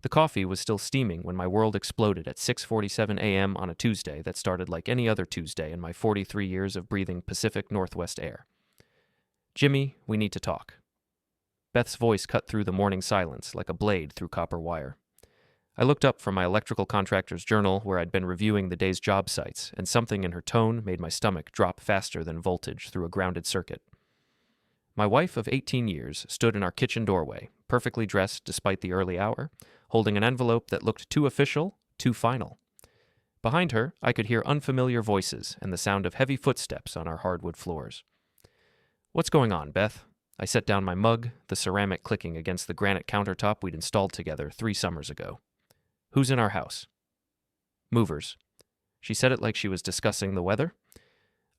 The coffee was still steaming when my world exploded at 6:47 a.m. on a Tuesday that started like any other Tuesday in my 43 years of breathing Pacific Northwest air. "Jimmy, we need to talk." Beth's voice cut through the morning silence like a blade through copper wire. I looked up from my electrical contractor's journal where I'd been reviewing the day's job sites, and something in her tone made my stomach drop faster than voltage through a grounded circuit. My wife of 18 years stood in our kitchen doorway, perfectly dressed despite the early hour, holding an envelope that looked too official, too final. Behind her, I could hear unfamiliar voices and the sound of heavy footsteps on our hardwood floors. "What's going on, Beth?" I set down my mug, the ceramic clicking against the granite countertop we'd installed together 3 summers ago. "Who's in our house?" "Movers." She said it like she was discussing the weather.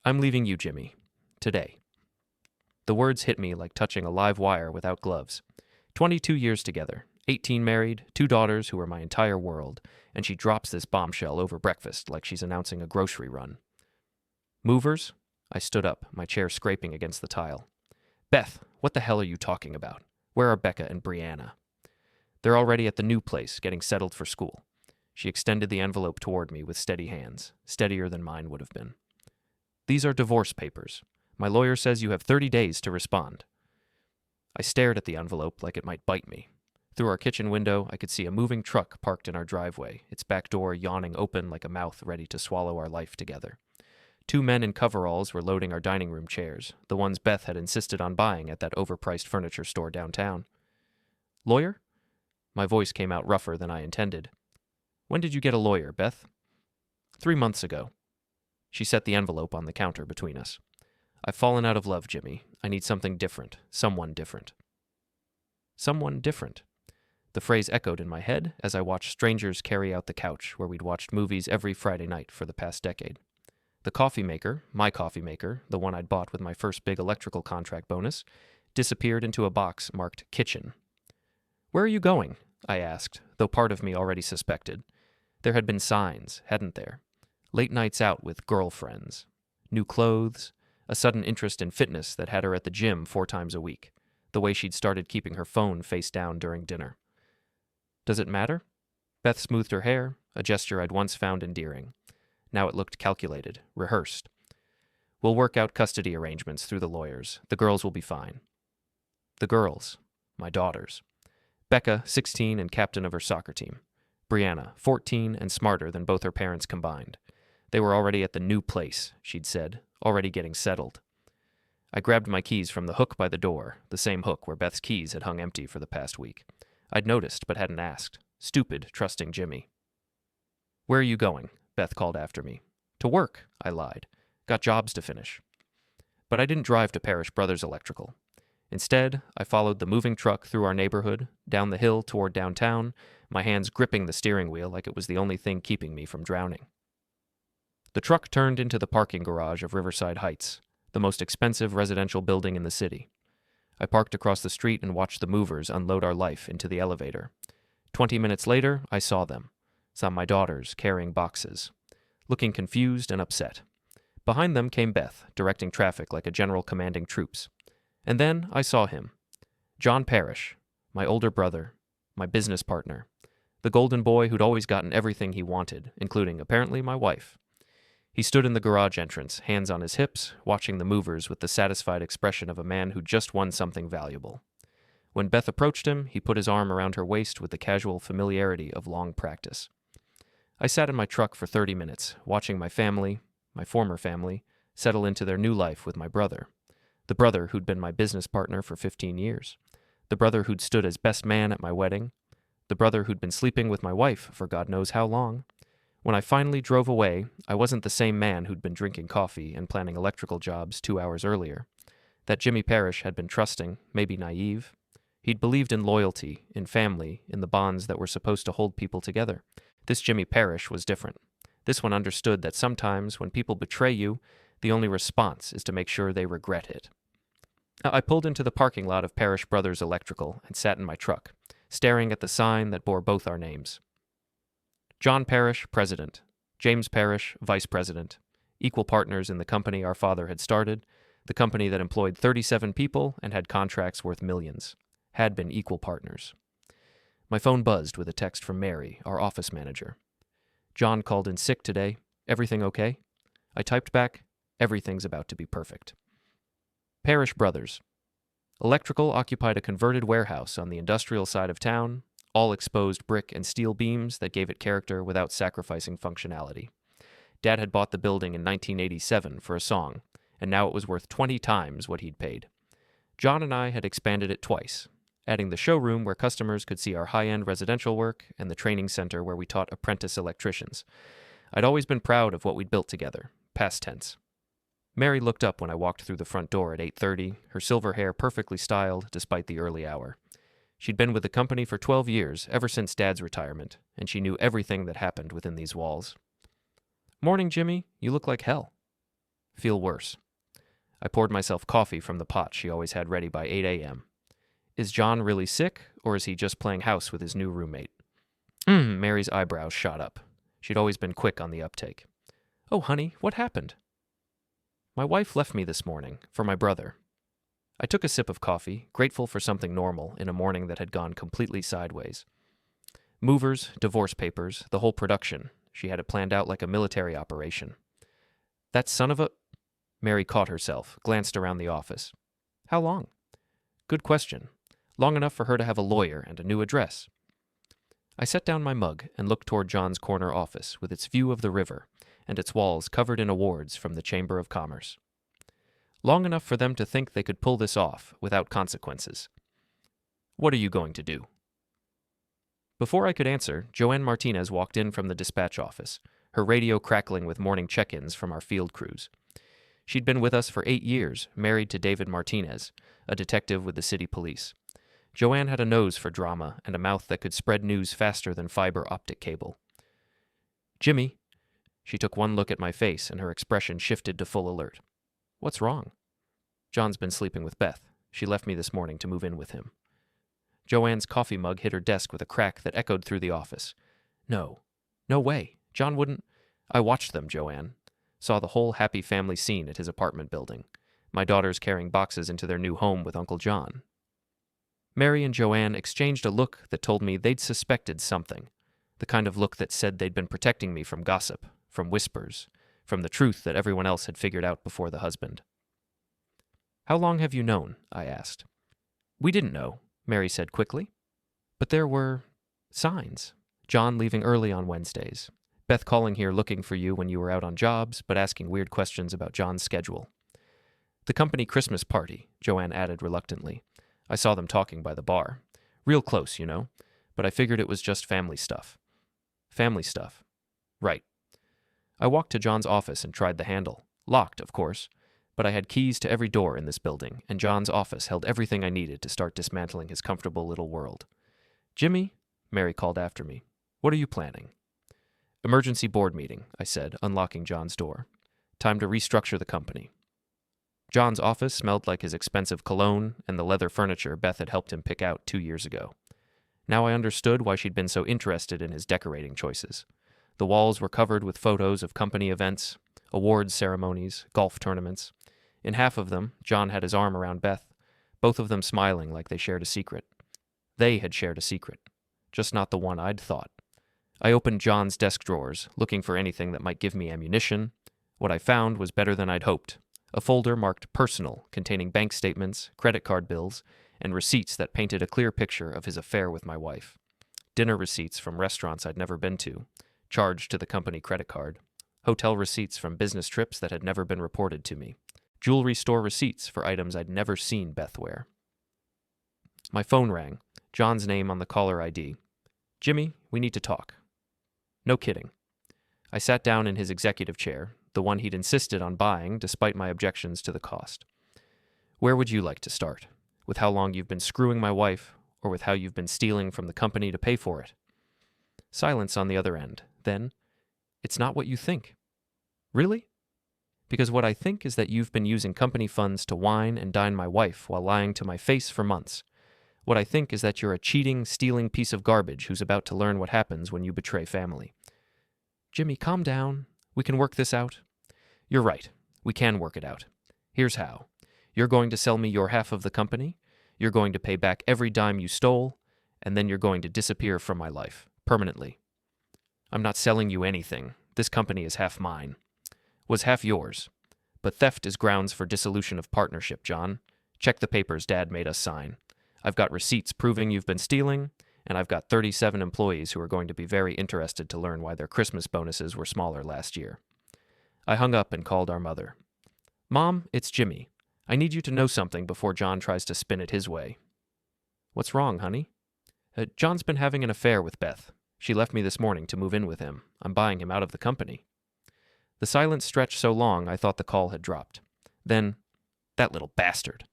"I'm leaving you, Jimmy. Today." The words hit me like touching a live wire without gloves. 22 years together, 18 married, 2 daughters who were my entire world, and she drops this bombshell over breakfast like she's announcing a grocery run. "Movers?" I stood up, my chair scraping against the tile. "Beth, what the hell are you talking about? Where are Becca and Brianna?" "They're already at the new place, getting settled for school." She extended the envelope toward me with steady hands, steadier than mine would have been. "These are divorce papers. My lawyer says you have 30 days to respond." I stared at the envelope like it might bite me. Through our kitchen window, I could see a moving truck parked in our driveway, its back door yawning open like a mouth ready to swallow our life together. 2 men in coveralls were loading our dining room chairs, the ones Beth had insisted on buying at that overpriced furniture store downtown. "Lawyer?" My voice came out rougher than I intended. "When did you get a lawyer, Beth?" 3 months ago." She set the envelope on the counter between us. "I've fallen out of love, Jimmy. I need something different. Someone different." Someone different. The phrase echoed in my head as I watched strangers carry out the couch where we'd watched movies every Friday night for the past decade. The coffee maker, my coffee maker, the one I'd bought with my first big electrical contract bonus, disappeared into a box marked kitchen. "Where are you going?" I asked, though part of me already suspected. There had been signs, hadn't there? Late nights out with girlfriends. New clothes. A sudden interest in fitness that had her at the gym 4 times a week. The way she'd started keeping her phone face down during dinner. "Does it matter?" Beth smoothed her hair, a gesture I'd once found endearing. Now it looked calculated, rehearsed. "We'll work out custody arrangements through the lawyers. The girls will be fine." The girls. My daughters. Becca, 16 and captain of her soccer team. Brianna, 14 and smarter than both her parents combined. They were already at the new place, she'd said, already getting settled. I grabbed my keys from the hook by the door, the same hook where Beth's keys had hung empty for the past week. I'd noticed but hadn't asked. Stupid, trusting Jimmy. "Where are you going?" Beth called after me. "To work," I lied. "Got jobs to finish." But I didn't drive to Parish Brothers Electrical. Instead, I followed the moving truck through our neighborhood, down the hill toward downtown, my hands gripping the steering wheel like it was the only thing keeping me from drowning. The truck turned into the parking garage of Riverside Heights, the most expensive residential building in the city. I parked across the street and watched the movers unload our life into the elevator. 20 minutes later, I saw them. Saw my daughters carrying boxes, looking confused and upset. Behind them came Beth, directing traffic like a general commanding troops. And then I saw him. Jon Parish, my older brother, my business partner, the golden boy who'd always gotten everything he wanted, including, apparently, my wife. He stood in the garage entrance, hands on his hips, watching the movers with the satisfied expression of a man who'd just won something valuable. When Beth approached him, he put his arm around her waist with the casual familiarity of long practice. I sat in my truck for 30 minutes, watching my family, my former family, settle into their new life with my brother. The brother who'd been my business partner for 15 years. The brother who'd stood as best man at my wedding. The brother who'd been sleeping with my wife for God knows how long. When I finally drove away, I wasn't the same man who'd been drinking coffee and planning electrical jobs 2 hours earlier. That Jimmy Parish had been trusting, maybe naive. He'd believed in loyalty, in family, in the bonds that were supposed to hold people together. This Jimmy Parish was different. This one understood that sometimes when people betray you, the only response is to make sure they regret it. I pulled into the parking lot of Parish Brothers Electrical and sat in my truck, staring at the sign that bore both our names. Jon Parish, President. James Parish, Vice President. Equal partners in the company our father had started, the company that employed 37 people and had contracts worth millions. Had been equal partners. My phone buzzed with a text from Mary, our office manager. Jon called in sick today. Everything okay? I typed back, everything's about to be perfect. Parish Brothers Electrical occupied a converted warehouse on the industrial side of town, all exposed brick and steel beams that gave it character without sacrificing functionality. Dad had bought the building in 1987 for a song, and now it was worth 20 times what he'd paid. Jon and I had expanded it twice, adding the showroom where customers could see our high-end residential work and the training center where we taught apprentice electricians. I'd always been proud of what we'd built together, past tense. Mary looked up when I walked through the front door at 8:30, her silver hair perfectly styled despite the early hour. She'd been with the company for 12 years, ever since Dad's retirement, and she knew everything that happened within these walls. Morning, Jimmy. You look like hell. Feel worse. I poured myself coffee from the pot she always had ready by 8 a.m. Is Jon really sick, or is he just playing house with his new roommate? Mary's eyebrows shot up. She'd always been quick on the uptake. Oh, honey, what happened? My wife left me this morning, for my brother. I took a sip of coffee, grateful for something normal in a morning that had gone completely sideways. Movers, divorce papers, the whole production. She had it planned out like a military operation. That son of a... Mary caught herself, glanced around the office. How long? Good question. Long enough for her to have a lawyer and a new address. I set down my mug and looked toward Jon's corner office with its view of the river and its walls covered in awards from the Chamber of Commerce. Long enough for them to think they could pull this off without consequences. What are you going to do? Before I could answer, Joanne Martinez walked in from the dispatch office, her radio crackling with morning check-ins from our field crews. She'd been with us for 8 years, married to David Martinez, a detective with the city police. Joanne had a nose for drama and a mouth that could spread news faster than fiber optic cable. Jimmy. She took one look at my face and her expression shifted to full alert. What's wrong? Jon's been sleeping with Beth. She left me this morning to move in with him. Joanne's coffee mug hit her desk with a crack that echoed through the office. No. No way. Jon wouldn't... I watched them, Joanne. Saw the whole happy family scene at his apartment building. My daughters carrying boxes into their new home with Uncle Jon. Mary and Joanne exchanged a look that told me they'd suspected something. The kind of look that said they'd been protecting me from gossip, from whispers, from the truth that everyone else had figured out before the husband. How long have you known? I asked. We didn't know, Mary said quickly. But there were signs. Jon leaving early on Wednesdays. Beth calling here looking for you when you were out on jobs, but asking weird questions about Jon's schedule. The company Christmas party, Joanne added reluctantly. I saw them talking by the bar. Real close, you know, but I figured it was just family stuff. Family stuff. Right. I walked to Jon's office and tried the handle. Locked, of course, but I had keys to every door in this building, and Jon's office held everything I needed to start dismantling his comfortable little world. Jimmy, Mary called after me. What are you planning? Emergency board meeting, I said, unlocking Jon's door. Time to restructure the company. Jon's office smelled like his expensive cologne and the leather furniture Beth had helped him pick out 2 years ago. Now I understood why she'd been so interested in his decorating choices. The walls were covered with photos of company events, awards ceremonies, golf tournaments. In half of them, Jon had his arm around Beth, both of them smiling like they shared a secret. They had shared a secret, just not the one I'd thought. I opened Jon's desk drawers, looking for anything that might give me ammunition. What I found was better than I'd hoped. A folder marked personal, containing bank statements, credit card bills, and receipts that painted a clear picture of his affair with my wife. Dinner receipts from restaurants I'd never been to, charged to the company credit card. Hotel receipts from business trips that had never been reported to me. Jewelry store receipts for items I'd never seen Beth wear. My phone rang, Jon's name on the caller ID. Jimmy, we need to talk. No kidding. I sat down in his executive chair, the one he'd insisted on buying despite my objections to the cost. Where would you like to start? With how long you've been screwing my wife, or with how you've been stealing from the company to pay for it? Silence on the other end. Then, it's not what you think. Really? Because what I think is that you've been using company funds to wine and dine my wife while lying to my face for months. What I think is that you're a cheating, stealing piece of garbage who's about to learn what happens when you betray family. Jimmy, calm down. We can work this out. You're right. We can work it out. Here's how. You're going to sell me your half of the company. You're going to pay back every dime you stole. and then you're going to disappear from my life, permanently. I'm not selling you anything. This company is half mine. Was half yours. But theft is grounds for dissolution of partnership, Jon. Check the papers Dad made us sign. I've got receipts proving you've been stealing, and I've got 37 employees who are going to be very interested to learn why their Christmas bonuses were smaller last year. I hung up and called our mother. Mom, it's Jimmy. I need you to know something before Jon tries to spin it his way. What's wrong, honey? Jon's been having an affair with Beth. She left me this morning to move in with him. I'm buying him out of the company. The silence stretched so long I thought the call had dropped. Then, that little bastard.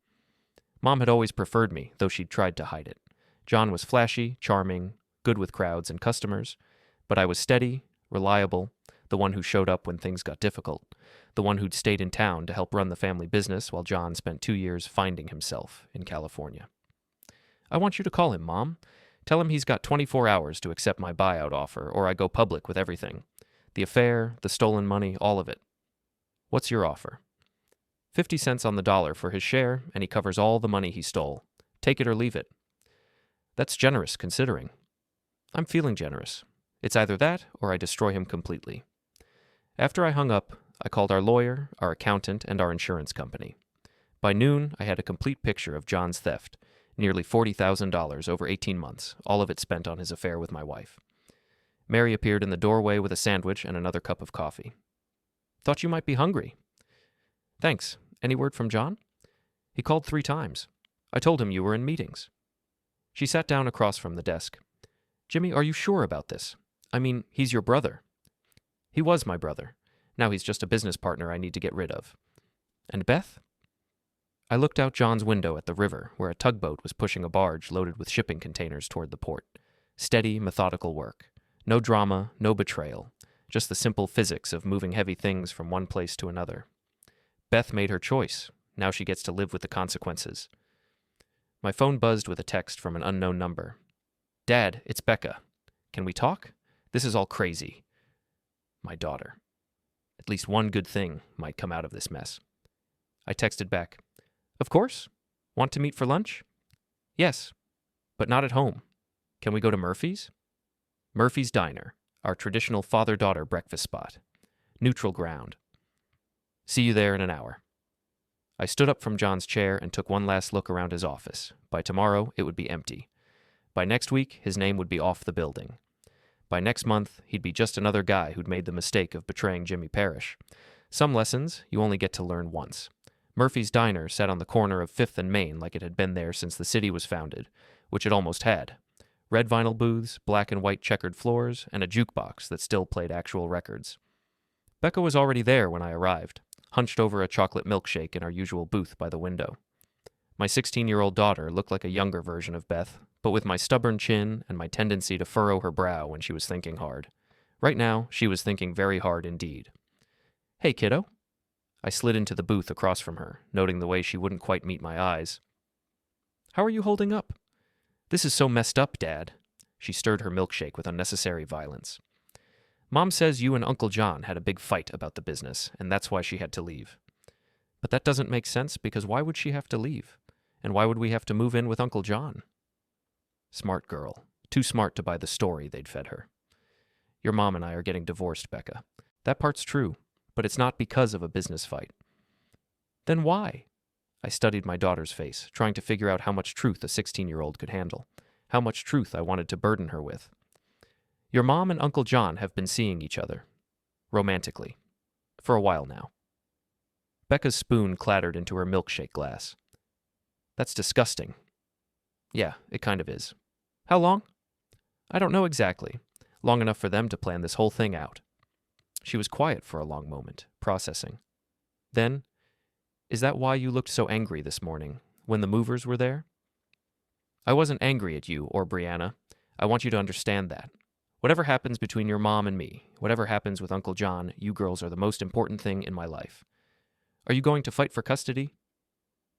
Mom had always preferred me, though she'd tried to hide it. Jon was flashy, charming, good with crowds and customers, but I was steady, reliable, the one who showed up when things got difficult, the one who'd stayed in town to help run the family business while Jon spent 2 years finding himself in California. I want you to call him, Mom. Tell him he's got 24 hours to accept my buyout offer, or I go public with everything. The affair, the stolen money, all of it. What's your offer? 50 cents on the dollar for his share, and he covers all the money he stole. Take it or leave it. That's generous, considering. I'm feeling generous. It's either that, or I destroy him completely. After I hung up, I called our lawyer, our accountant, and our insurance company. By noon, I had a complete picture of Jon's theft, nearly $40,000 over 18 months, all of it spent on his affair with my wife. Mary appeared in the doorway with a sandwich and another cup of coffee. Thought you might be hungry. Thanks. Any word from Jon? He called 3 times. I told him you were in meetings. She sat down across from the desk. Jimmy, are you sure about this? I mean, he's your brother. He was my brother. Now he's just a business partner I need to get rid of. And Beth? I looked out Jon's window at the river, where a tugboat was pushing a barge loaded with shipping containers toward the port. Steady, methodical work. No drama, no betrayal. Just the simple physics of moving heavy things from one place to another. Beth made her choice. Now she gets to live with the consequences. My phone buzzed with a text from an unknown number. Dad, it's Becca. Can we talk? This is all crazy. My daughter. At least one good thing might come out of this mess. I texted back. Of course. Want to meet for lunch? Yes, but not at home. Can we go to Murphy's? Murphy's Diner, our traditional father-daughter breakfast spot. Neutral ground. See you there in an hour. I stood up from Jon's chair and took one last look around his office. By tomorrow, it would be empty. By next week, his name would be off the building. By next month, he'd be just another guy who'd made the mistake of betraying Jimmy Parish. Some lessons you only get to learn once. Murphy's Diner sat on the corner of 5th and Main like it had been there since the city was founded, which it almost had. Red vinyl booths, black and white checkered floors, and a jukebox that still played actual records. Becca was already there when I arrived, hunched over a chocolate milkshake in our usual booth by the window. My 16-year-old daughter looked like a younger version of Beth, but with my stubborn chin and my tendency to furrow her brow when she was thinking hard. Right now, she was thinking very hard indeed. Hey, kiddo. I slid into the booth across from her, noting the way she wouldn't quite meet my eyes. How are you holding up? This is so messed up, Dad. She stirred her milkshake with unnecessary violence. Mom says you and Uncle Jon had a big fight about the business, and that's why she had to leave. But that doesn't make sense, because why would she have to leave? And why would we have to move in with Uncle Jon? Smart girl. Too smart to buy the story they'd fed her. Your mom and I are getting divorced, Becca. That part's true, but it's not because of a business fight. Then why? I studied my daughter's face, trying to figure out how much truth a 16-year-old could handle, how much truth I wanted to burden her with. Your mom and Uncle Jon have been seeing each other. Romantically. For a while now. Becca's spoon clattered into her milkshake glass. That's disgusting. Yeah, it kind of is. How long? I don't know exactly. Long enough for them to plan this whole thing out. She was quiet for a long moment, processing. Then, is that why you looked so angry this morning, when the movers were there? I wasn't angry at you or Brianna. I want you to understand that. Whatever happens between your mom and me, whatever happens with Uncle Jon, you girls are the most important thing in my life. Are you going to fight for custody?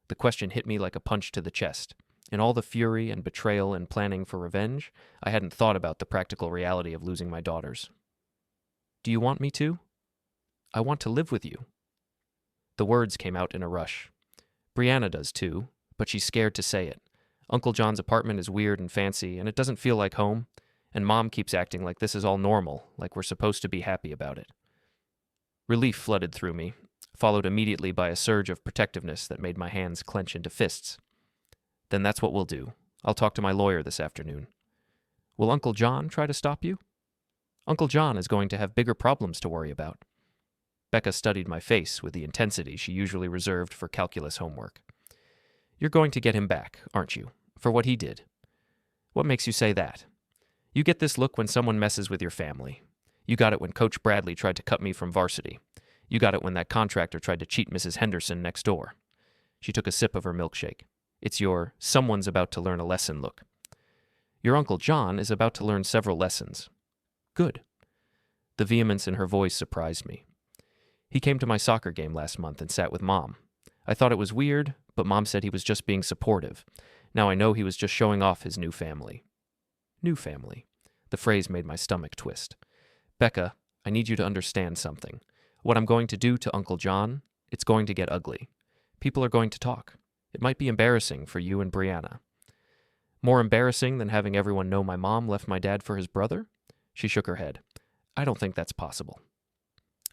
The question hit me like a punch to the chest. In all the fury and betrayal and planning for revenge, I hadn't thought about the practical reality of losing my daughters. Do you want me to? I want to live with you. The words came out in a rush. Brianna does too, but she's scared to say it. Uncle John's apartment is weird and fancy, and it doesn't feel like home, and Mom keeps acting like this is all normal, like we're supposed to be happy about it. Relief flooded through me, followed immediately by a surge of protectiveness that made my hands clench into fists. Then that's what we'll do. I'll talk to my lawyer this afternoon. Will Uncle John try to stop you? Uncle John is going to have bigger problems to worry about. Becca studied my face with the intensity she usually reserved for calculus homework. You're going to get him back, aren't you, for what he did? What makes you say that? You get this look when someone messes with your family. You got it when Coach Bradley tried to cut me from varsity. You got it when that contractor tried to cheat Mrs. Henderson next door. She took a sip of her milkshake. It's your someone's about to learn a lesson look. Your Uncle John is about to learn several lessons. Good. The vehemence in her voice surprised me. He came to my soccer game last month and sat with Mom. I thought it was weird, but Mom said he was just being supportive. Now I know he was just showing off his new family. New family. The phrase made my stomach twist. Becca, I need you to understand something. What I'm going to do to Uncle John, it's going to get ugly. People are going to talk. It might be embarrassing for you and Brianna. More embarrassing than having everyone know my mom left my dad for his brother? She shook her head. I don't think that's possible.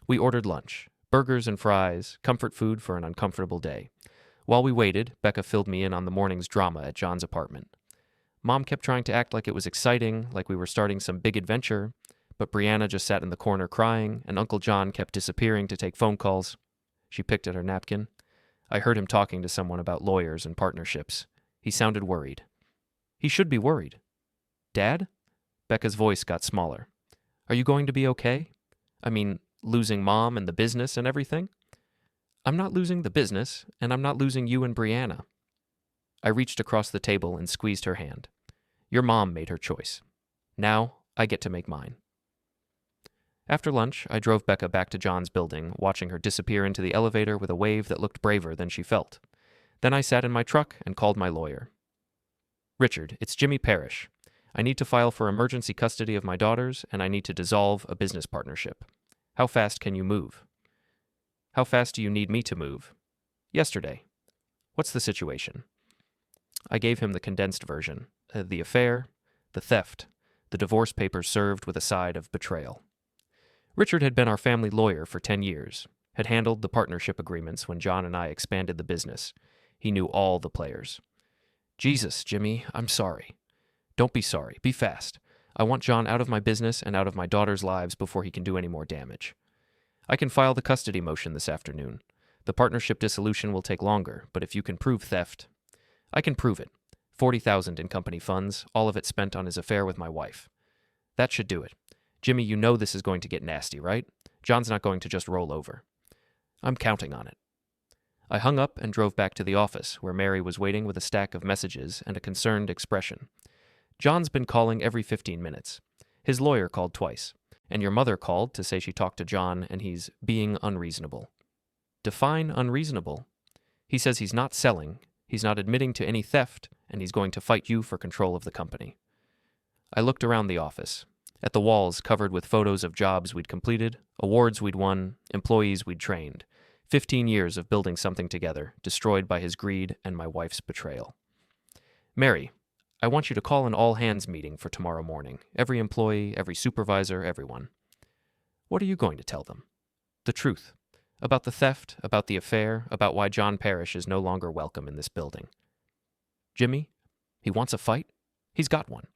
We ordered lunch. Burgers and fries, comfort food for an uncomfortable day. While we waited, Becca filled me in on the morning's drama at John's apartment. Mom kept trying to act like it was exciting, like we were starting some big adventure, but Brianna just sat in the corner crying, and Uncle John kept disappearing to take phone calls. She picked at her napkin. I heard him talking to someone about lawyers and partnerships. He sounded worried. He should be worried. Dad? Becca's voice got smaller. Are you going to be okay? I mean, losing Mom and the business and everything? I'm not losing the business, and I'm not losing you and Brianna. I reached across the table and squeezed her hand. Your mom made her choice. Now, I get to make mine. After lunch, I drove Becca back to John's building, watching her disappear into the elevator with a wave that looked braver than she felt. Then I sat in my truck and called my lawyer. Richard, it's Jimmy Parish. I need to file for emergency custody of my daughters, and I need to dissolve a business partnership. How fast can you move? How fast do you need me to move? Yesterday. What's the situation? I gave him the condensed version. The affair, the theft, the divorce papers served with a side of betrayal. Richard had been our family lawyer for 10 years, had handled the partnership agreements when John and I expanded the business. He knew all the players. Jesus, Jimmy, I'm sorry. Don't be sorry. Be fast. I want John out of my business and out of my daughters' lives before he can do any more damage. I can file the custody motion this afternoon. The partnership dissolution will take longer, but if you can prove theft, I can prove it. $40,000 in company funds, all of it spent on his affair with my wife. That should do it. Jimmy, you know this is going to get nasty, right? John's not going to just roll over. I'm counting on it. I hung up and drove back to the office, where Mary was waiting with a stack of messages and a concerned expression. John's been calling every 15 minutes. His lawyer called twice, and your mother called to say she talked to John and he's being unreasonable. Define unreasonable. He says he's not selling, he's not admitting to any theft, and he's going to fight you for control of the company. I looked around the office, at the walls covered with photos of jobs we'd completed, awards we'd won, employees we'd trained. 15 years of building something together, destroyed by his greed and my wife's betrayal. Mary, I want you to call an all-hands meeting for tomorrow morning. Every employee, every supervisor, everyone. What are you going to tell them? The truth. About the theft, about the affair, about why Jon Parish is no longer welcome in this building. Jimmy, he wants a fight? He's got one.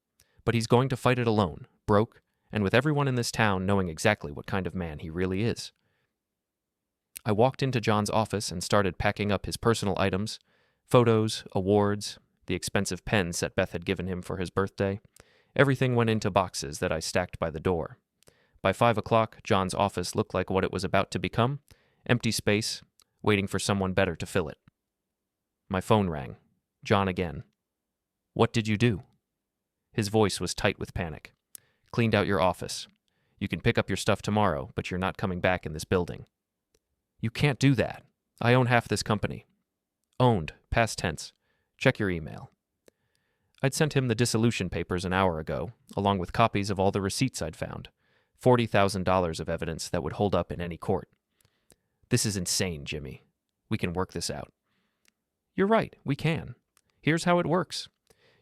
But he's going to fight it alone, broke, and with everyone in this town knowing exactly what kind of man he really is. I walked into John's office and started packing up his personal items, photos, awards, the expensive pens that Beth had given him for his birthday. Everything went into boxes that I stacked by the door. By 5 o'clock, John's office looked like what it was about to become, empty space, waiting for someone better to fill it. My phone rang. John again. What did you do? His voice was tight with panic. Cleaned out your office. You can pick up your stuff tomorrow, but you're not coming back in this building. You can't do that. I own half this company. Owned, past tense. Check your email. I'd sent him the dissolution papers an hour ago, along with copies of all the receipts I'd found. $40,000 of evidence that would hold up in any court. This is insane, Jimmy. We can work this out. You're right, we can. Here's how it works.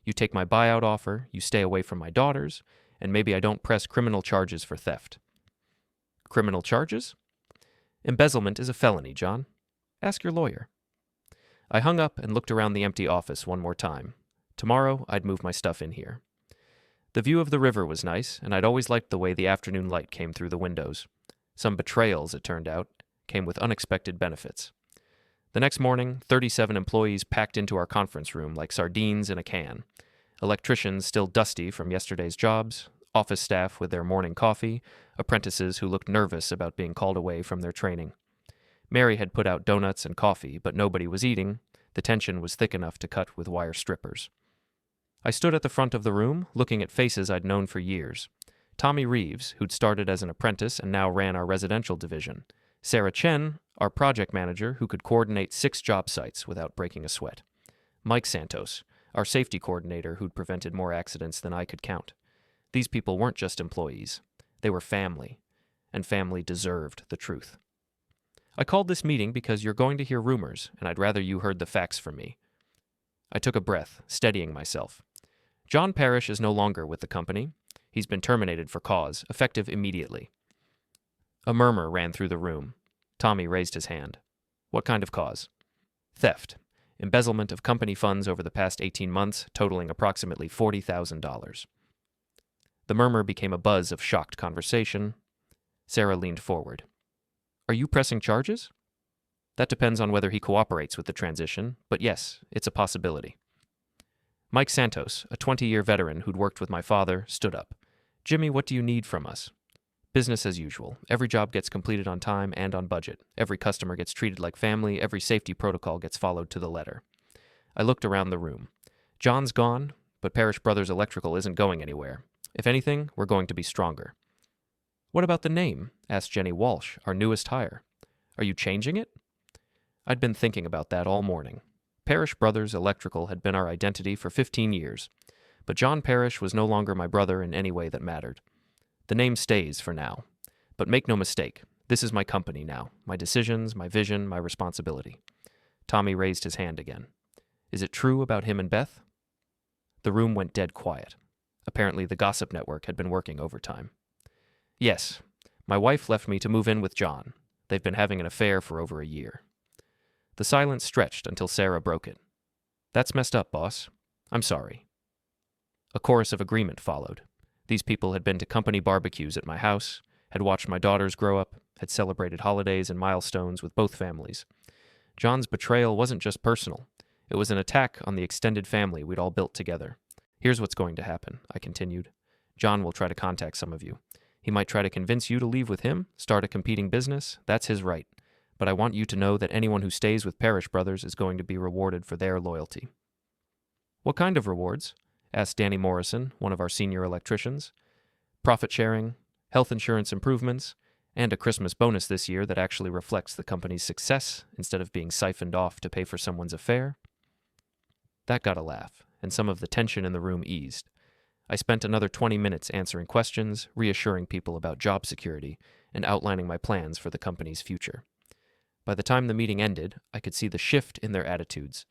You take my buyout offer, you stay away from my daughters, and maybe I don't press criminal charges for theft. Criminal charges? Embezzlement is a felony, Jon. Ask your lawyer. I hung up and looked around the empty office one more time. Tomorrow, I'd move my stuff in here. The view of the river was nice, and I'd always liked the way the afternoon light came through the windows. Some betrayals, it turned out, came with unexpected benefits. The next morning, 37 employees packed into our conference room like sardines in a can. Electricians still dusty from yesterday's jobs, office staff with their morning coffee, apprentices who looked nervous about being called away from their training. Mary had put out donuts and coffee, but nobody was eating. The tension was thick enough to cut with wire strippers. I stood at the front of the room, looking at faces I'd known for years. Tommy Reeves, who'd started as an apprentice and now ran our residential division. Sarah Chen, our project manager, who could coordinate 6 job sites without breaking a sweat. Mike Santos, our safety coordinator who'd prevented more accidents than I could count. These people weren't just employees. They were family, and family deserved the truth. I called this meeting because you're going to hear rumors, and I'd rather you heard the facts from me. I took a breath, steadying myself. Jon Parish is no longer with the company. He's been terminated for cause, effective immediately. A murmur ran through the room. Tommy raised his hand. What kind of cause? Theft. Embezzlement of company funds over the past 18 months, totaling approximately $40,000. The murmur became a buzz of shocked conversation. Sarah leaned forward. Are you pressing charges? That depends on whether he cooperates with the transition, but yes, it's a possibility. Mike Santos, a 20-year veteran who'd worked with my father, stood up. Jimmy, what do you need from us? Business as usual. Every job gets completed on time and on budget. Every customer gets treated like family. Every safety protocol gets followed to the letter. I looked around the room. Jon's gone, but Parish Brothers Electrical isn't going anywhere. If anything, we're going to be stronger. What about the name? Asked Jenny Walsh, our newest hire. Are you changing it? I'd been thinking about that all morning. Parish Brothers Electrical had been our identity for 15 years, but Jon Parish was no longer my brother in any way that mattered. The name stays for now. But make no mistake, this is my company now, my decisions, my vision, my responsibility. Tommy raised his hand again. Is it true about him and Beth? The room went dead quiet. Apparently the gossip network had been working overtime. Yes, my wife left me to move in with Jon. They've been having an affair for over a year. The silence stretched until Sarah broke it. That's messed up, boss. I'm sorry. A chorus of agreement followed. These people had been to company barbecues at my house, had watched my daughters grow up, had celebrated holidays and milestones with both families. Jon's betrayal wasn't just personal. It was an attack on the extended family we'd all built together. Here's what's going to happen, I continued. Jon will try to contact some of you. He might try to convince you to leave with him, start a competing business. That's his right. But I want you to know that anyone who stays with Parish Brothers is going to be rewarded for their loyalty. What kind of rewards? Asked Danny Morrison, one of our senior electricians. Profit sharing, health insurance improvements, and a Christmas bonus this year that actually reflects the company's success instead of being siphoned off to pay for someone's affair. That got a laugh, and some of the tension in the room eased. I spent another 20 minutes answering questions, reassuring people about job security, and outlining my plans for the company's future. By the time the meeting ended, I could see the shift in their attitudes.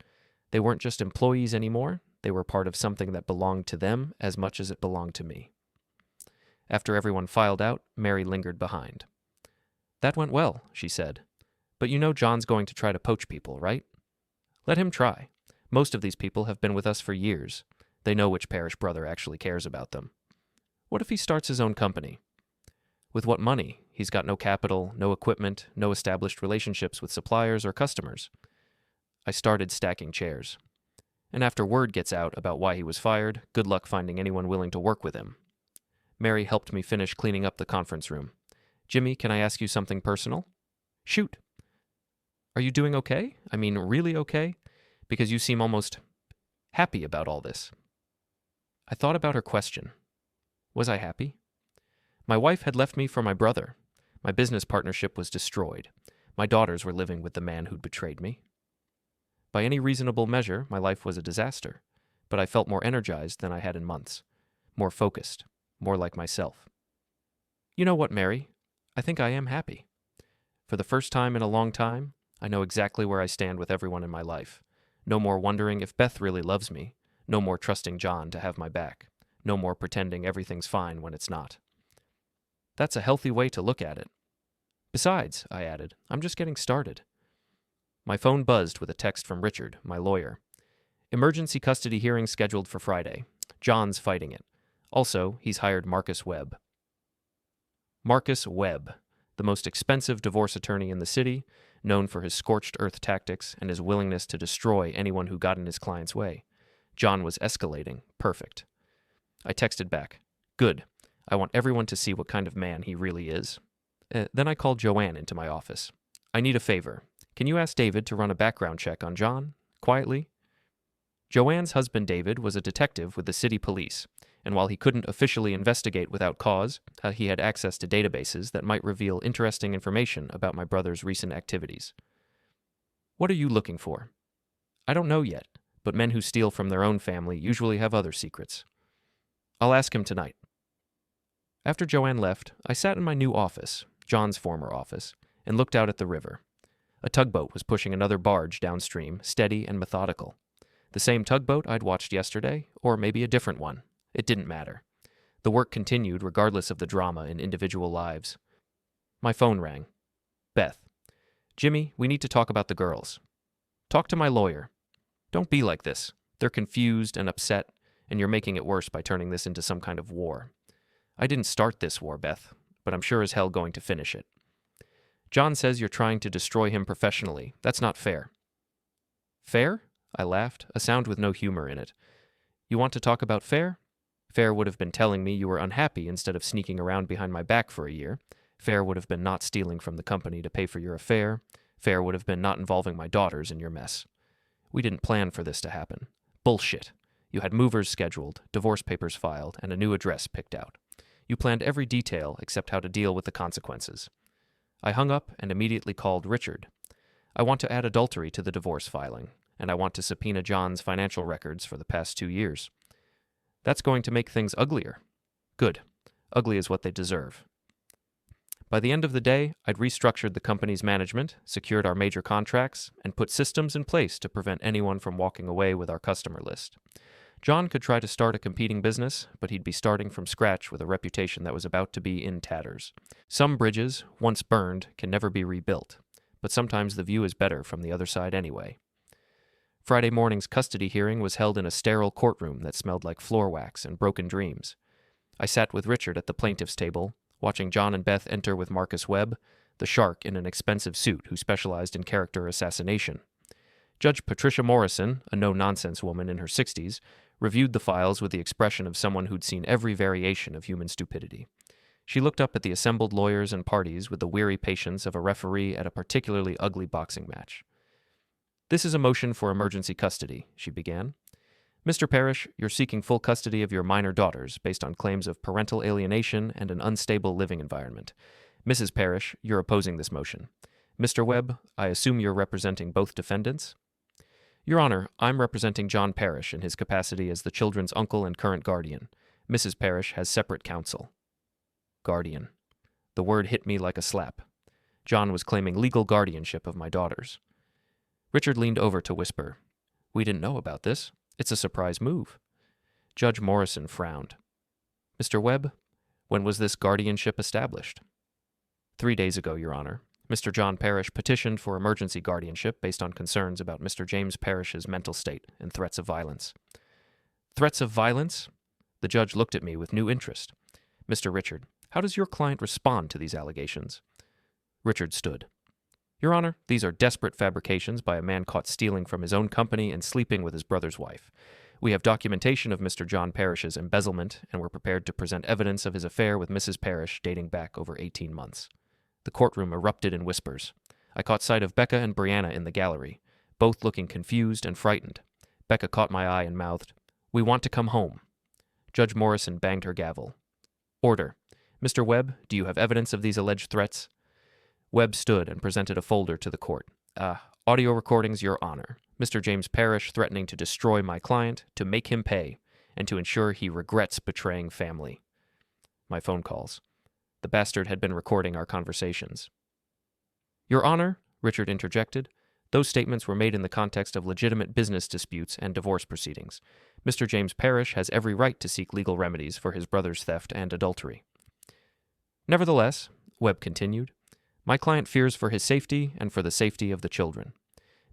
They weren't just employees anymore, they were part of something that belonged to them as much as it belonged to me. After everyone filed out, Mary lingered behind. That went well, she said. But you know Jon's going to try to poach people, right? Let him try. Most of these people have been with us for years. They know which parish brother actually cares about them. What if he starts his own company? With what money? He's got no capital, no equipment, no established relationships with suppliers or customers. I started stacking chairs. And after word gets out about why he was fired, good luck finding anyone willing to work with him. Mary helped me finish cleaning up the conference room. Jimmy, can I ask you something personal? Shoot. Are you doing okay? I mean, really okay? Because you seem almost happy about all this. I thought about her question. Was I happy? My wife had left me for my brother. My business partnership was destroyed. My daughters were living with the man who'd betrayed me. By any reasonable measure, my life was a disaster, but I felt more energized than I had in months, more focused, more like myself. You know what, Mary? I think I am happy. For the first time in a long time, I know exactly where I stand with everyone in my life. No more wondering if Beth really loves me. No more trusting Jon to have my back. No more pretending everything's fine when it's not. That's a healthy way to look at it. Besides, I added, I'm just getting started. My phone buzzed with a text from Richard, my lawyer. Emergency custody hearing scheduled for Friday. Jon's fighting it. Also, he's hired Marcus Webb. Marcus Webb, the most expensive divorce attorney in the city, known for his scorched earth tactics and his willingness to destroy anyone who got in his client's way. Jon was escalating. Perfect. I texted back. Good. I want everyone to see what kind of man he really is. Then I called Joanne into my office. I need a favor. Can you ask David to run a background check on Jon? Quietly. Joanne's husband David was a detective with the city police, and while he couldn't officially investigate without cause, he had access to databases that might reveal interesting information about my brother's recent activities. What are you looking for? I don't know yet, but men who steal from their own family usually have other secrets. I'll ask him tonight. After Joanne left, I sat in my new office, Jon's former office, and looked out at the river. A tugboat was pushing another barge downstream, steady and methodical. The same tugboat I'd watched yesterday, or maybe a different one. It didn't matter. The work continued regardless of the drama in individual lives. My phone rang. Beth. Jimmy, we need to talk about the girls. Talk to my lawyer. Don't be like this. They're confused and upset, and you're making it worse by turning this into some kind of war. I didn't start this war, Beth, but I'm sure as hell going to finish it. Jon says you're trying to destroy him professionally. That's not fair. Fair? I laughed, a sound with no humor in it. You want to talk about fair? Fair would have been telling me you were unhappy instead of sneaking around behind my back for a year. Fair would have been not stealing from the company to pay for your affair. Fair would have been not involving my daughters in your mess. We didn't plan for this to happen. Bullshit. You had movers scheduled, divorce papers filed, and a new address picked out. You planned every detail except how to deal with the consequences. I hung up and immediately called Richard. I want to add adultery to the divorce filing, and I want to subpoena Jon's financial records for the past 2 years. That's going to make things uglier. Good. Ugly is what they deserve. By the end of the day, I'd restructured the company's management, secured our major contracts, and put systems in place to prevent anyone from walking away with our customer list. Jon could try to start a competing business, but he'd be starting from scratch with a reputation that was about to be in tatters. Some bridges, once burned, can never be rebuilt, but sometimes the view is better from the other side anyway. Friday morning's custody hearing was held in a sterile courtroom that smelled like floor wax and broken dreams. I sat with Richard at the plaintiff's table, watching Jon and Beth enter with Marcus Webb, the shark in an expensive suit who specialized in character assassination. Judge Patricia Morrison, a no-nonsense woman in her 60s, reviewed the files with the expression of someone who'd seen every variation of human stupidity. She looked up at the assembled lawyers and parties with the weary patience of a referee at a particularly ugly boxing match. This is a motion for emergency custody, she began. Mr. Parish, you're seeking full custody of your minor daughters based on claims of parental alienation and an unstable living environment. Mrs. Parish, you're opposing this motion. Mr. Webb, I assume you're representing both defendants? Your Honor, I'm representing Jon Parish in his capacity as the children's uncle and current guardian. Mrs. Parish has separate counsel. Guardian. The word hit me like a slap. Jon was claiming legal guardianship of my daughters. Richard leaned over to whisper, We didn't know about this. It's a surprise move. Judge Morrison frowned. Mr. Webb, when was this guardianship established? 3 days ago, Your Honor. Mr. Jon Parish petitioned for emergency guardianship based on concerns about Mr. James Parish's mental state and threats of violence. Threats of violence? The judge looked at me with new interest. Mr. Richard, how does your client respond to these allegations? Richard stood. Your Honor, these are desperate fabrications by a man caught stealing from his own company and sleeping with his brother's wife. We have documentation of Mr. Jon Parish's embezzlement, and we're prepared to present evidence of his affair with Mrs. Parish dating back over 18 months. The courtroom erupted in whispers. I caught sight of Becca and Brianna in the gallery, both looking confused and frightened. Becca caught my eye and mouthed, We want to come home. Judge Morrison banged her gavel. Order. Mr. Webb, do you have evidence of these alleged threats? Webb stood and presented a folder to the court. Audio recordings, Your Honor. Mr. James Parish threatening to destroy my client, to make him pay, and to ensure he regrets betraying family. My phone calls. The bastard had been recording our conversations. Your Honor, Richard interjected, Those statements were made in the context of legitimate business disputes and divorce proceedings. Mr. James Parish has every right to seek legal remedies for his brother's theft and adultery. Nevertheless, Webb continued, my client fears for his safety and for the safety of the children.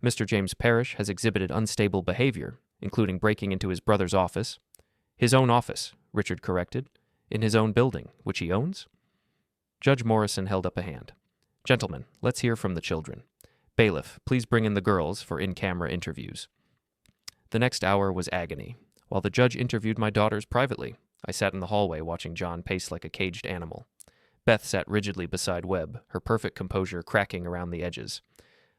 Mr. James Parish has exhibited unstable behavior, including breaking into his brother's office. His own office, Richard corrected, in his own building, which he owns? Judge Morrison held up a hand. Gentlemen, let's hear from the children. Bailiff, please bring in the girls for in-camera interviews. The next hour was agony. While the judge interviewed my daughters privately, I sat in the hallway watching Jon pace like a caged animal. Beth sat rigidly beside Webb, her perfect composure cracking around the edges.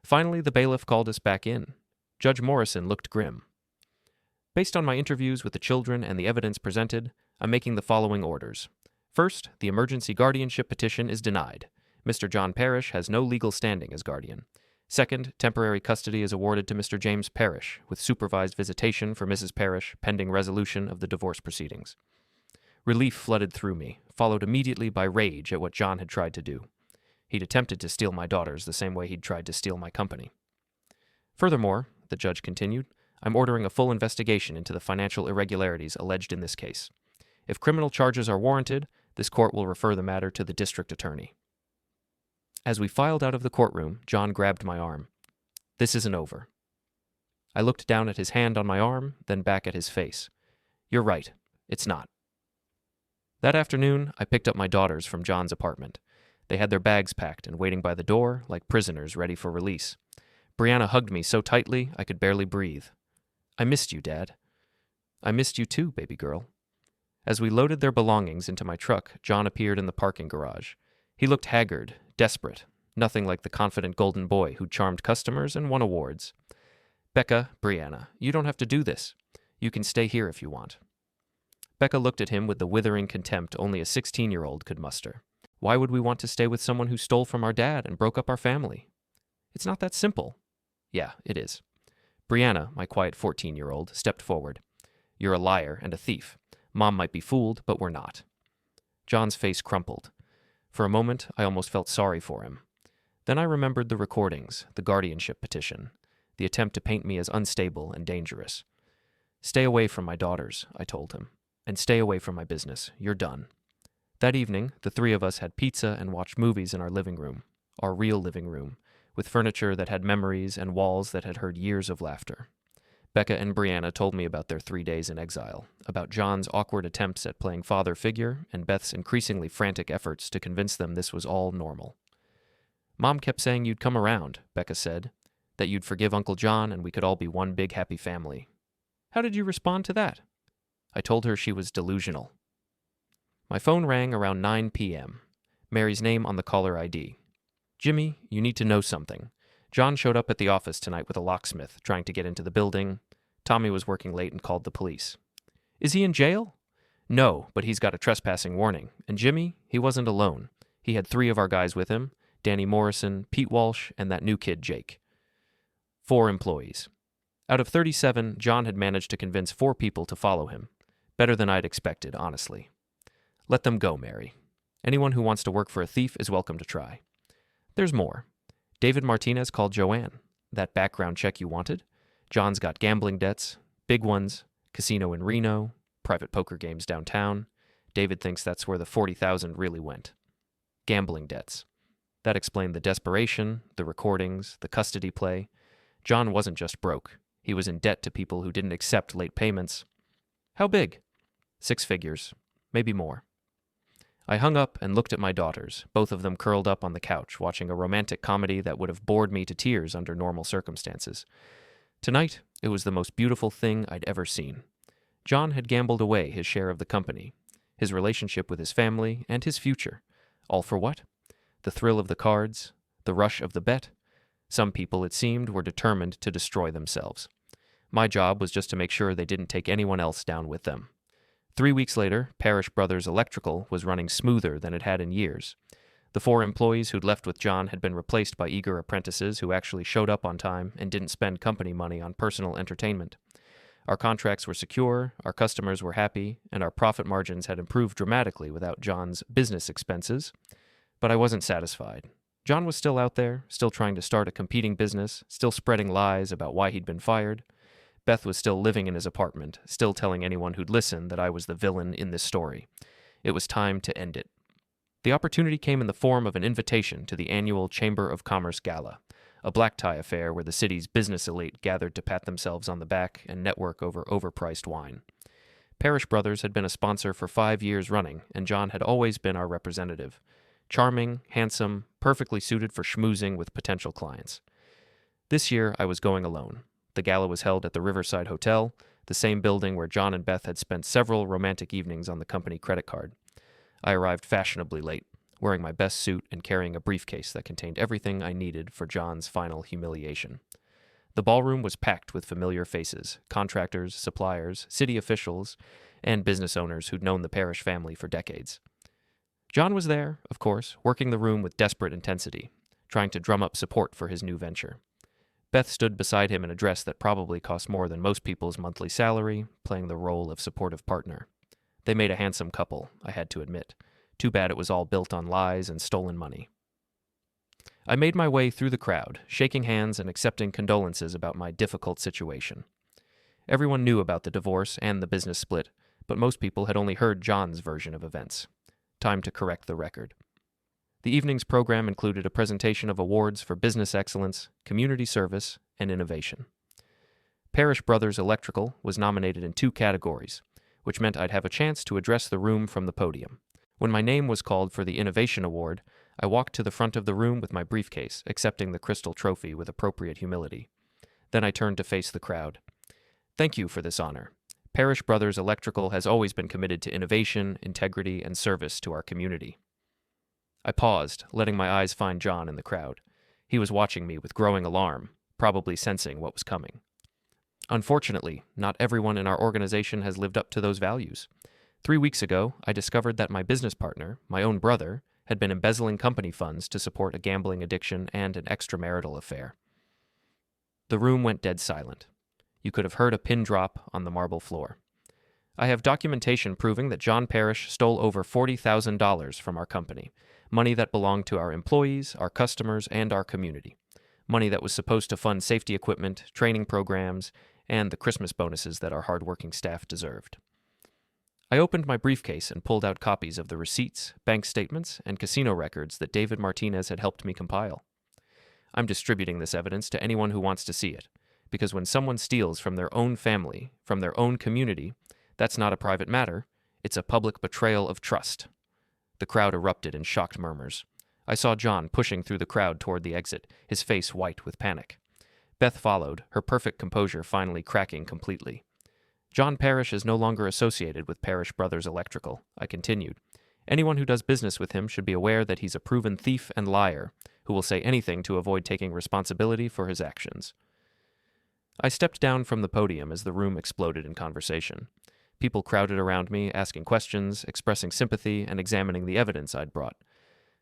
Finally, the bailiff called us back in. Judge Morrison looked grim. Based on my interviews with the children and the evidence presented, I'm making the following orders. First, the emergency guardianship petition is denied. Mr. Jon Parish has no legal standing as guardian. Second, temporary custody is awarded to Mr. James Parish, with supervised visitation for Mrs. Parish pending resolution of the divorce proceedings. Relief flooded through me, followed immediately by rage at what Jon had tried to do. He'd attempted to steal my daughters the same way he'd tried to steal my company. Furthermore, the judge continued, I'm ordering a full investigation into the financial irregularities alleged in this case. If criminal charges are warranted, this court will refer the matter to the district attorney. As we filed out of the courtroom, Jon grabbed my arm. This isn't over. I looked down at his hand on my arm, then back at his face. You're right. It's not. That afternoon, I picked up my daughters from Jon's apartment. They had their bags packed and waiting by the door like prisoners ready for release. Brianna hugged me so tightly I could barely breathe. I missed you, Dad. I missed you too, baby girl. As we loaded their belongings into my truck, Jon appeared in the parking garage. He looked haggard, desperate, nothing like the confident golden boy who charmed customers and won awards. Becca, Brianna, you don't have to do this. You can stay here if you want. Becca looked at him with the withering contempt only a 16-year-old could muster. Why would we want to stay with someone who stole from our dad and broke up our family? It's not that simple. Yeah, it is. Brianna, my quiet 14-year-old, stepped forward. You're a liar and a thief. Mom might be fooled, but we're not. Jon's face crumpled. For a moment, I almost felt sorry for him. Then I remembered the recordings, the guardianship petition, the attempt to paint me as unstable and dangerous. Stay away from my daughters, I told him, and stay away from my business. You're done. That evening, the three of us had pizza and watched movies in our living room, our real living room, with furniture that had memories and walls that had heard years of laughter. Becca and Brianna told me about their 3 days in exile, about Jon's awkward attempts at playing father figure and Beth's increasingly frantic efforts to convince them this was all normal. Mom kept saying you'd come around, Becca said, that you'd forgive Uncle Jon and we could all be one big happy family. How did you respond to that? I told her she was delusional. My phone rang around 9 p.m., Mary's name on the caller ID. Jimmy, you need to know something. Jon showed up at the office tonight with a locksmith, trying to get into the building. Tommy was working late and called the police. Is he in jail? No, but he's got a trespassing warning. And Jimmy, he wasn't alone. He had 3 of our guys with him, Danny Morrison, Pete Walsh, and that new kid, Jake. 4 employees. Out of 37, Jon had managed to convince 4 people to follow him. Better than I'd expected, honestly. Let them go, Mary. Anyone who wants to work for a thief is welcome to try. There's more. David Martinez called Joanne. That background check you wanted? Jon's got gambling debts, big ones, casino in Reno, private poker games downtown. David thinks that's where the $40,000 really went. Gambling debts. That explained the desperation, the recordings, the custody play. Jon wasn't just broke. He was in debt to people who didn't accept late payments. How big? 6 figures. Maybe more. I hung up and looked at my daughters, both of them curled up on the couch, watching a romantic comedy that would have bored me to tears under normal circumstances. Tonight, it was the most beautiful thing I'd ever seen. Jon had gambled away his share of the company, his relationship with his family, and his future. All for what? The thrill of the cards, the rush of the bet. Some people, it seemed, were determined to destroy themselves. My job was just to make sure they didn't take anyone else down with them. 3 weeks later, Parish Brothers Electrical was running smoother than it had in years. The 4 employees who'd left with Jon had been replaced by eager apprentices who actually showed up on time and didn't spend company money on personal entertainment. Our contracts were secure, our customers were happy, and our profit margins had improved dramatically without Jon's business expenses. But I wasn't satisfied. Jon was still out there, still trying to start a competing business, still spreading lies about why he'd been fired. Beth was still living in his apartment, still telling anyone who'd listen that I was the villain in this story. It was time to end it. The opportunity came in the form of an invitation to the annual Chamber of Commerce Gala, a black tie affair where the city's business elite gathered to pat themselves on the back and network over overpriced wine. Parish Brothers had been a sponsor for 5 years running, and Jon had always been our representative. Charming, handsome, perfectly suited for schmoozing with potential clients. This year, I was going alone. The gala was held at the Riverside Hotel, the same building where Jon and Beth had spent several romantic evenings on the company credit card. I arrived fashionably late, wearing my best suit and carrying a briefcase that contained everything I needed for Jon's final humiliation. The ballroom was packed with familiar faces, contractors, suppliers, city officials, and business owners who'd known the Parish family for decades. Jon was there, of course, working the room with desperate intensity, trying to drum up support for his new venture. Beth stood beside him in a dress that probably cost more than most people's monthly salary, playing the role of supportive partner. They made a handsome couple, I had to admit. Too bad it was all built on lies and stolen money. I made my way through the crowd, shaking hands and accepting condolences about my difficult situation. Everyone knew about the divorce and the business split, but most people had only heard Jon's version of events. Time to correct the record. The evening's program included a presentation of awards for business excellence, community service, and innovation. Parish Brothers Electrical was nominated in 2 categories, which meant I'd have a chance to address the room from the podium. When my name was called for the Innovation Award, I walked to the front of the room with my briefcase, accepting the crystal trophy with appropriate humility. Then I turned to face the crowd. Thank you for this honor. Parish Brothers Electrical has always been committed to innovation, integrity, and service to our community. I paused, letting my eyes find Jon in the crowd. He was watching me with growing alarm, probably sensing what was coming. Unfortunately, not everyone in our organization has lived up to those values. 3 weeks ago, I discovered that my business partner, my own brother, had been embezzling company funds to support a gambling addiction and an extramarital affair. The room went dead silent. You could have heard a pin drop on the marble floor. I have documentation proving that Jon Parish stole over $40,000 from our company, money that belonged to our employees, our customers, and our community. Money that was supposed to fund safety equipment, training programs, and the Christmas bonuses that our hardworking staff deserved. I opened my briefcase and pulled out copies of the receipts, bank statements, and casino records that David Martinez had helped me compile. I'm distributing this evidence to anyone who wants to see it, because when someone steals from their own family, from their own community, that's not a private matter, it's a public betrayal of trust. The crowd erupted in shocked murmurs. I saw Jon pushing through the crowd toward the exit, his face white with panic. Beth followed, her perfect composure finally cracking completely. Jon Parish is no longer associated with Parish Brothers Electrical, I continued. Anyone who does business with him should be aware that he's a proven thief and liar who will say anything to avoid taking responsibility for his actions. I stepped down from the podium as the room exploded in conversation. People crowded around me, asking questions, expressing sympathy, and examining the evidence I'd brought.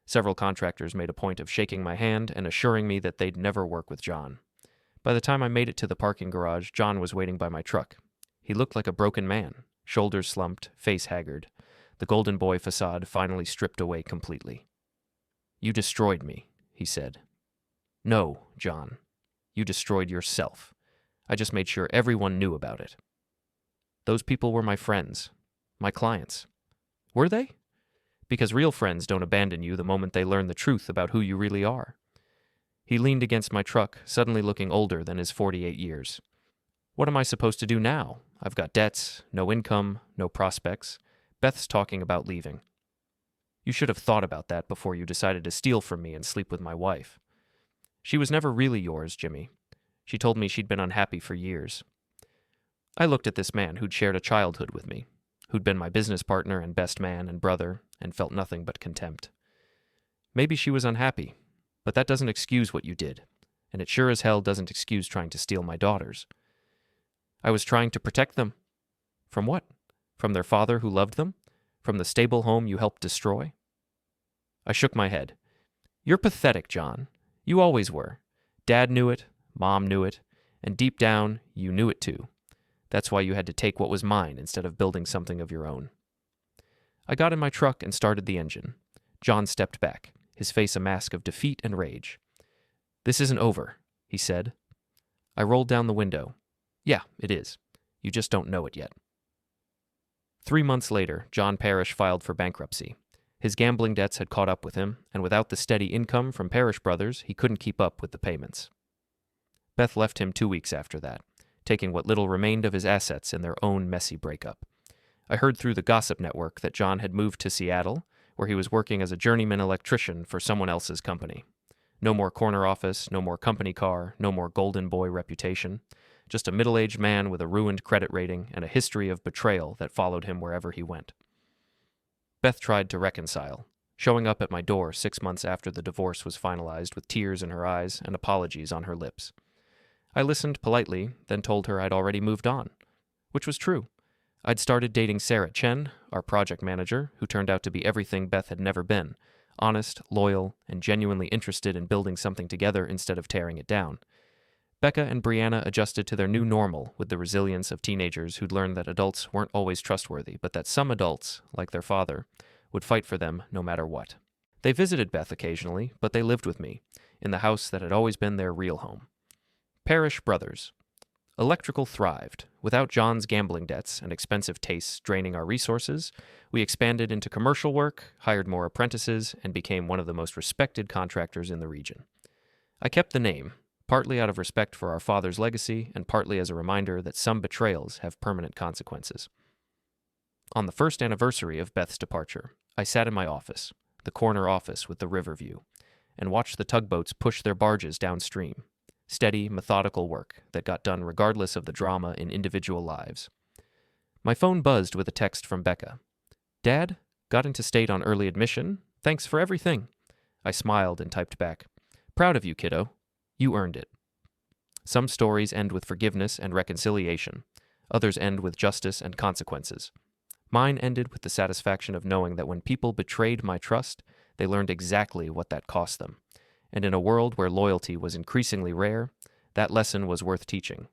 Several contractors made a point of shaking my hand and assuring me that they'd never work with Jon. By the time I made it to the parking garage, Jon was waiting by my truck. He looked like a broken man, shoulders slumped, face haggard, the golden boy facade finally stripped away completely. "You destroyed me," he said. "No, Jon. You destroyed yourself. I just made sure everyone knew about it." Those people were my friends, my clients. Were they? Because real friends don't abandon you the moment they learn the truth about who you really are. He leaned against my truck, suddenly looking older than his 48 years. What am I supposed to do now? I've got debts, no income, no prospects. Beth's talking about leaving. You should have thought about that before you decided to steal from me and sleep with my wife. She was never really yours, Jimmy. She told me she'd been unhappy for years. I looked at this man who'd shared a childhood with me, who'd been my business partner and best man and brother, and felt nothing but contempt. Maybe she was unhappy, but that doesn't excuse what you did, and it sure as hell doesn't excuse trying to steal my daughters. I was trying to protect them. From what? From their father who loved them? From the stable home you helped destroy? I shook my head. You're pathetic, Jon. You always were. Dad knew it, Mom knew it, and deep down, you knew it too. That's why you had to take what was mine instead of building something of your own. I got in my truck and started the engine. Jon stepped back, his face a mask of defeat and rage. "This isn't over," he said. I rolled down the window. "Yeah, it is. You just don't know it yet." 3 months later, Jon Parish filed for bankruptcy. His gambling debts had caught up with him, and without the steady income from Parish Brothers, he couldn't keep up with the payments. Beth left him 2 weeks after that, taking what little remained of his assets in their own messy breakup. I heard through the gossip network that Jon had moved to Seattle, where he was working as a journeyman electrician for someone else's company. No more corner office, no more company car, no more golden boy reputation. Just a middle-aged man with a ruined credit rating and a history of betrayal that followed him wherever he went. Beth tried to reconcile, showing up at my door 6 months after the divorce was finalized with tears in her eyes and apologies on her lips. I listened politely, then told her I'd already moved on, which was true. I'd started dating Sarah Chen, our project manager, who turned out to be everything Beth had never been, honest, loyal, and genuinely interested in building something together instead of tearing it down. Becca and Brianna adjusted to their new normal with the resilience of teenagers who'd learned that adults weren't always trustworthy, but that some adults, like their father, would fight for them no matter what. They visited Beth occasionally, but they lived with me, in the house that had always been their real home. Parish Brothers Electrical thrived. Without Jon's gambling debts and expensive tastes draining our resources, we expanded into commercial work, hired more apprentices, and became one of the most respected contractors in the region. I kept the name, partly out of respect for our father's legacy and partly as a reminder that some betrayals have permanent consequences. On the first anniversary of Beth's departure, I sat in my office, the corner office with the river view, and watched the tugboats push their barges downstream. Steady, methodical work that got done regardless of the drama in individual lives. My phone buzzed with a text from Becca. "Dad, got into state on early admission. Thanks for everything." I smiled and typed back, "Proud of you, kiddo. You earned it." Some stories end with forgiveness and reconciliation. Others end with justice and consequences. Mine ended with the satisfaction of knowing that when people betrayed my trust, they learned exactly what that cost them. And in a world where loyalty was increasingly rare, that lesson was worth teaching.